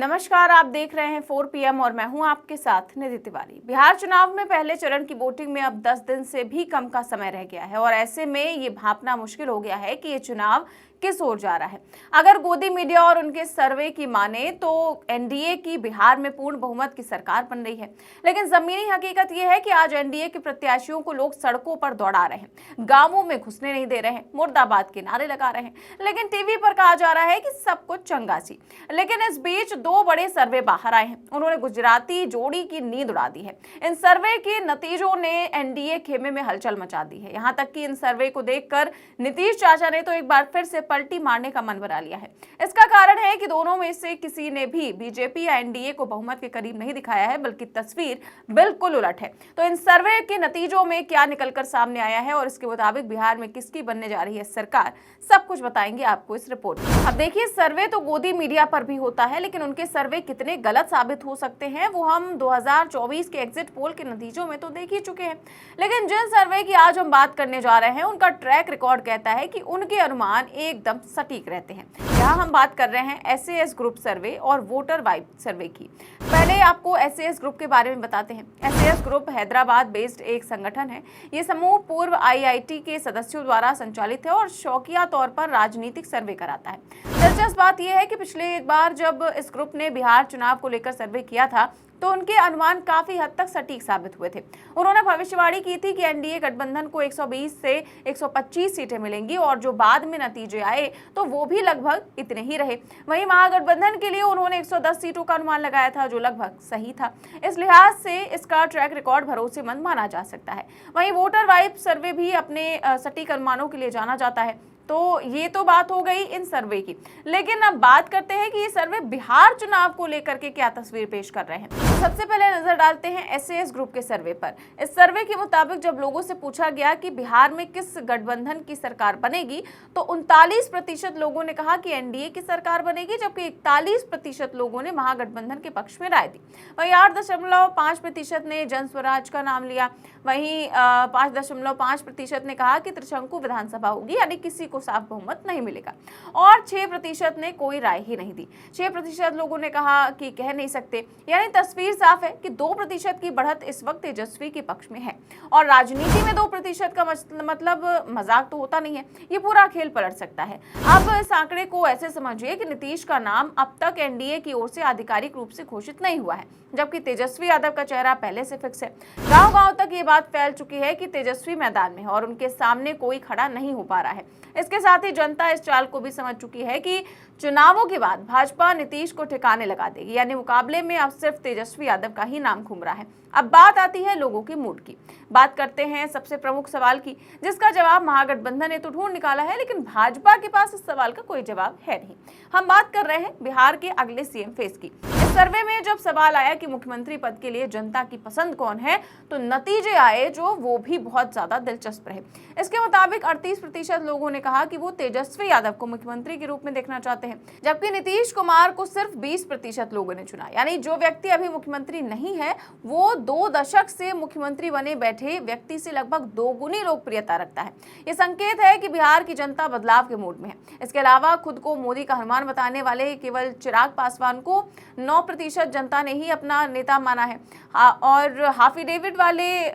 नमस्कार, आप देख रहे हैं 4 PM और मैं हूं आपके साथ निधि तिवारी। बिहार चुनाव में पहले चरण की वोटिंग में अब 10 दिन से भी कम का समय रह गया है और ऐसे में ये भांपना मुश्किल हो गया है कि ये चुनाव किस ओर जा रहा है। अगर गोदी मीडिया और उनके सर्वे की माने तो एनडीए की बिहार में पूर्ण बहुमत की सरकार बन रही है, लेकिन जमीनी हकीकत यह है कि आज एनडीए के प्रत्याशियों को लोग सड़कों पर दौड़ा रहे हैं, गांवों में घुसने नहीं दे रहे हैं, मुर्दाबाद के नारे लगा रहे हैं, लेकिन टीवी पर कहा जा रहा है कि सब कुछ चंगा सी। लेकिन इस बीच दो बड़े सर्वे बाहर आए हैं, उन्होंने गुजराती जोड़ी की नींद उड़ा दी है। इन सर्वे के नतीजों ने एनडीए खेमे में हलचल मचा दी है। यहाँ तक कि इन सर्वे को देखकर नीतीश चाचा ने तो एक बार फिर से पलटी मारने का मन बना लिया है। इसका कारण है कि दोनों में से किसी ने भी बीजेपी या एनडीए को बहुमत के करीब नहीं दिखाया है, बल्कि तस्वीर बिल्कुल उलट है। तो इन सर्वे के नतीजों में क्या निकलकर सामने आया है और इसके मुताबिक बिहार में किसकी बनने जा रही है सरकार, सब कुछ बताएंगे आपको इस रिपोर्ट में। अब देखिए, सर्वे तो गोदी मीडिया पर भी होता है, लेकिन उनके सर्वे कितने गलत साबित हो सकते हैं वो हम 2024 के एग्जिट पोल के नतीजों में तो देख ही चुके हैं। लेकिन जिन सर्वे की आज हम बात करने जा रहे हैं उनका ट्रैक रिकॉर्ड कहता है कि उनके अनुमान एकदम सटीक रहते हैं। यहाँ हम बात कर रहे हैं SAS ग्रुप सर्वे और वोटर वाइब सर्वे की। पहले आपको SAS ग्रुप के बारे में बताते हैं। SAS ग्रुप हैदराबाद बेस्ड एक संगठन है। ये समूह पूर्व IIT के सदस्यों द्वारा संचालित है और शौकिया तौर पर राजनीतिक सर्वे कराता है। दिलचस्प बात यह है कि पिछले एक बार जब इस ग्रुप ने बिहार चुनाव को लेकर सर्वे किया था तो उनके अनुमान काफी हद तक सटीक साबित हुए थे। उन्होंने भविष्यवाणी की थी कि एनडीए गठबंधन को 120 से 125 सीटें मिलेंगी और जो बाद में नतीजे आए तो वो भी लगभग इतने ही रहे। वहीं महागठबंधन के लिए उन्होंने 110 सीटों का अनुमान लगाया था, जो लगभग सही था। इस लिहाज से इसका ट्रैक रिकॉर्ड भरोसेमंद माना जा सकता है। वहीं वोटर वाइब सर्वे भी अपने सटीक अनुमानों के लिए जाना जाता है। तो ये तो बात हो गई इन सर्वे की, लेकिन अब बात करते हैं कि ये सर्वे बिहार चुनाव को लेकर के क्या तस्वीर पेश कर रहे हैं। सबसे पहले नजर डालते हैं SAS ग्रुप के सर्वे पर। इस सर्वे के मुताबिक जब लोगों से पूछा गया कि बिहार में किस गठबंधन की सरकार बनेगी तो 39% लोगों ने कहा कि एनडीए की सरकार बनेगी, जबकि 41% लोगों ने महागठबंधन के पक्ष में राय दी। वहीं 8.5% ने जन स्वराज का नाम लिया। वहीं 5.5% ने कहा कि त्रिशंकु विधानसभा होगी, यानी किसी को साफ बहुमत नहीं मिलेगा, और 6% ने कोई राय ही नहीं दी। 6% लोगों ने कहा कि कह नहीं सकते। यानी तस्वीर साफ है कि 2% की बढ़त इस वक्त तेजस्वी के पक्ष में है। और राजनीति में 2% का मतलब मजाक तो होता नहीं है, ये पूरा खेल पलट सकता है। अब इस आंकड़े को ऐसे समझिए कि नीतीश का नाम अब तक एनडीए की ओर से आधिकारिक रूप से घोषित नहीं हुआ है, जबकि तेजस्वी यादव का चेहरा पहले से फिक्स है। गांव-गांव तक ये बात फैल चुकी है कि तेजस्वी मैदान में है और उनके सामने कोई खड़ा नहीं हो पा रहा है। इसके साथ ही जनता इस चाल को भी समझ चुकी है कि चुनावों के बाद भाजपा नीतीश को ठिकाने लगा देगी, यानी मुकाबले में अब सिर्फ तेजस्वी यादव का ही नाम घूम रहा है। अब बात आती है लोगों के मूड की। बात करते हैं सबसे प्रमुख सवाल की, जिसका जवाब महागठबंधन ने तो ढूंढ निकाला है, लेकिन भाजपा के पास इस सवाल का कोई जवाब है नहीं। हम बात कर रहे हैं बिहार के अगले सीएम फेस की। इस सर्वे में जब सवाल आया कि मुख्यमंत्री पद के लिए जनता की पसंद कौन है, तो नतीजे आए जो वो भी बहुत ज्यादा दिलचस्प रहे। इसके मुताबिक 38% लोगों ने कहा कि वो तेजस्वी यादव को मुख्यमंत्री के रूप में देखना चाहते हैं, जबकि नीतीश कुमार को सिर्फ 20% लोगों ने चुना। यानी जो व्यक्ति अभी मुख्यमंत्री नहीं है वो 2 दशक से मुख्यमंत्री बने बैठे व्यक्ति से लगभग 2 गुनी लोकप्रियता रखता है। ये संकेत है कि बिहार की जनता बदलाव के मूड में है। इसके अलावा खुद को मोदी का हनुमान बताने वाले केवल चिराग पासवान को 9% जनता ने ही अपना नेता माना है, और हाफी डेविड वाले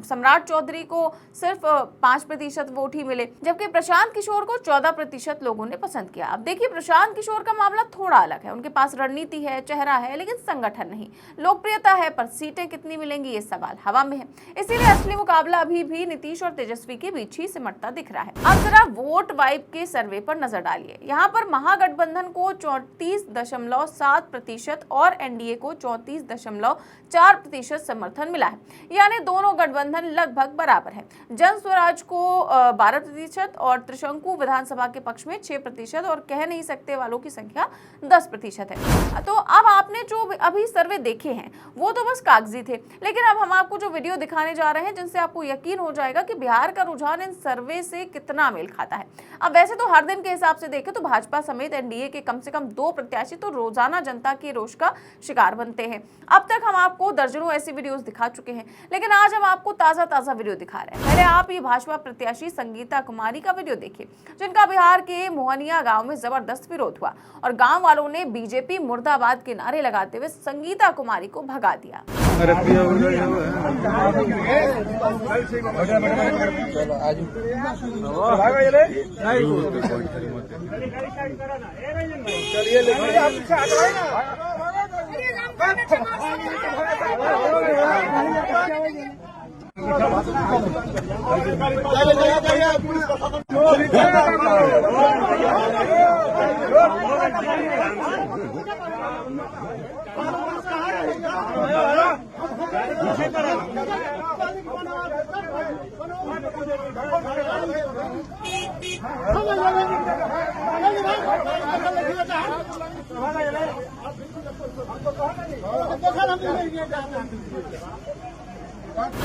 सम्राट चौधरी को सिर्फ 5% वोट ही मिले, जबकि प्रशांत किशोर को 14% लोगों ने पसंद किया। अब देखिए, प्रशांत किशोर का मामला थोड़ा अलग है। उनके पास रणनीति है, चेहरा है, लेकिन संगठन नहीं। लोकप्रियता है पर सीटें कितनी मिलेंगी ये सवाल हवा में है। इसीलिए असली मुकाबला अभी भी नीतीश और तेजस्वी के बीच ही सिमटता दिख रहा है। अब जरा वोट वाइब के सर्वे पर नजर डालिए। यहाँ पर महागठबंधन को 34.7% और एनडीए को 34.4% समर्थन मिला है, यानी दोनों गठबंधन लगभग बराबर है। जन स्वराज को 12% और त्रिशंकु विधानसभा के पक्ष में 6% और कह नहीं सकते वालों की संख्या 10% है। तो अब आपने जो अभी सर्वे देखे हैं वो तो बस कागजी थे, लेकिन अब हम आपको जो वीडियो दिखाने जा रहे हैं जिनसे आपको यकीन हो जाएगा कि बिहार का रुझान इन सर्वे से कितना मेल खाता है। अब वैसे तो हर दिन के हिसाब से देखें तो भाजपा समेत एनडीए के कम से कम 2 प्रत्याशी तो रोजाना जनता के रोष का शिकार बनते हैं। अब तक हम आपको दर्जनों ऐसी वीडियोस दिखा चुके हैं, लेकिन आज हम आपको ताजा वीडियो दिखा रहे हैं। पहले आप ये भाजपा प्रत्याशी संगीता कुमारी का वीडियो देखिए। देखिए, जिनका बिहार के मोहनिया गांव में जबरदस्त विरोध हुआ और गांव वालों ने बीजेपी मुर्दाबाद के नारे लगाते हुए संगीता कुमारी को भगा दिया।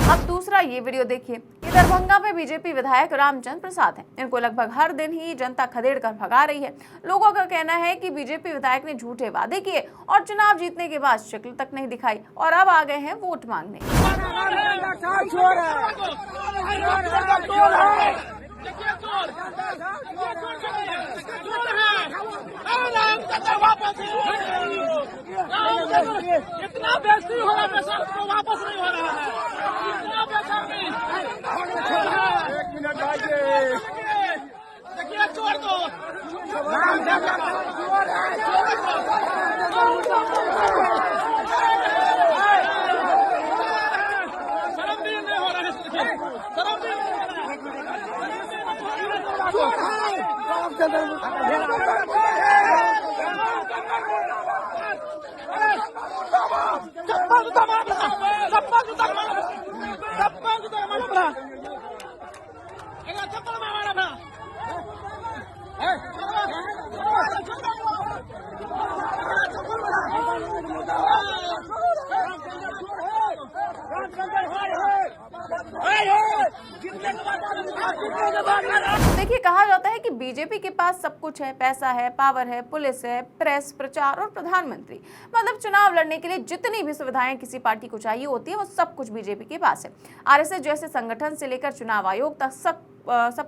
अब दूसरा ये वीडियो देखिए। ये दरभंगा में बीजेपी विधायक रामचंद्र प्रसाद हैं। इनको लगभग हर दिन ही जनता खदेड़ कर भगा रही है। लोगों का कहना है कि बीजेपी विधायक ने झूठे वादे किए और चुनाव जीतने के बाद शक्ल तक नहीं दिखाई और अब आ गए हैं वोट मांगने। इतना बेइज्जती हो रहा है, सबको वापस नहीं हो रहा है। इतना बेशर्मी। एक मिनट देखिए, छोड़ दो। शर्म भी नहीं हो रहा है, शर्म भी नहीं हो रहा देखिए, कहा जाता है कि बीजेपी के पास सब कुछ है, पैसा है, पावर है, पुलिस है, प्रेस, प्रचार और प्रधानमंत्री। मतलब चुनाव लड़ने के लिए जितनी भी सुविधाएं किसी पार्टी को चाहिए होती है वो सब कुछ बीजेपी के पास है। आरएसएस जैसे संगठन से लेकर चुनाव आयोग तक सब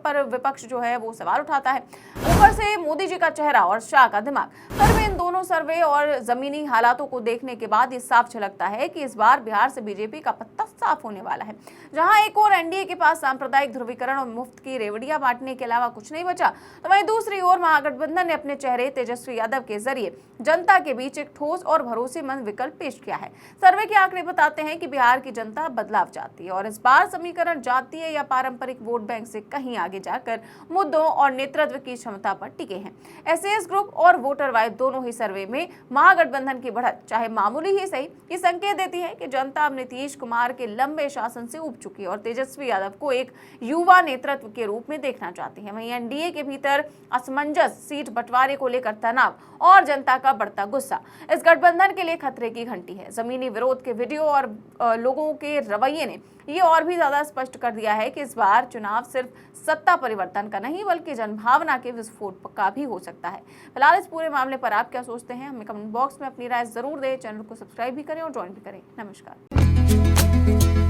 पर विपक्ष जो है वो सवाल उठाता है। ऊपर से मोदी जी का चेहरा और शाह का दिमाग। पर में इन दोनों सर्वे और जमीनी हालातों को देखने के बाद ये साफ झलकता है कि इस बार बिहार से बीजेपी का पत्ता साफ होने वाला है। जहां एक और एनडीए के पास सांप्रदायिक ध्रुवीकरण और मुफ्त की रेवड़ियां बांटने के अलावा कुछ नहीं बचा, तो वहीं दूसरी ओर महागठबंधन ने अपने चेहरे तेजस्वी यादव के जरिए जनता के बीच एक ठोस और भरोसेमंद विकल्प पेश किया है। सर्वे के आंकड़े बताते हैं कि बिहार की जनता बदलाव चाहती है और इस बार समीकरण जातीय या पारंपरिक वोट बैंक से कहीं आगे जाकर मुद्दों और नेतृत्व की क्षमता पर टिके हैं। एसएस ग्रुप और वोटर वाइब दोनों ही सर्वे में महागठबंधन की बढ़त चाहे मामूली ही सही, ये संकेत देती है कि जनता अब नीतीश कुमार के लंबे शासन से उब चुकी है और तेजस्वी यादव को एक युवा नेतृत्व के रूप में देखना चाहती है। वहीं एनडीए के भीतर असमंजस, सीट बंटवारे को लेकर तनाव और जनता का बढ़ता गुस्सा इस गठबंधन के लिए खतरे की घंटी है। जमीनी विरोध के वीडियो और लोगों के रवैये ने ये और भी ज्यादा स्पष्ट कर दिया है कि इस बार चुनाव सिर्फ सत्ता परिवर्तन का नहीं बल्कि जनभावना के विस्फोट का भी हो सकता है। फिलहाल इस पूरे मामले पर आप क्या सोचते हैं, हमें कमेंट बॉक्स में अपनी राय जरूर दें। चैनल को सब्सक्राइब भी करें और ज्वाइन भी करें। नमस्कार।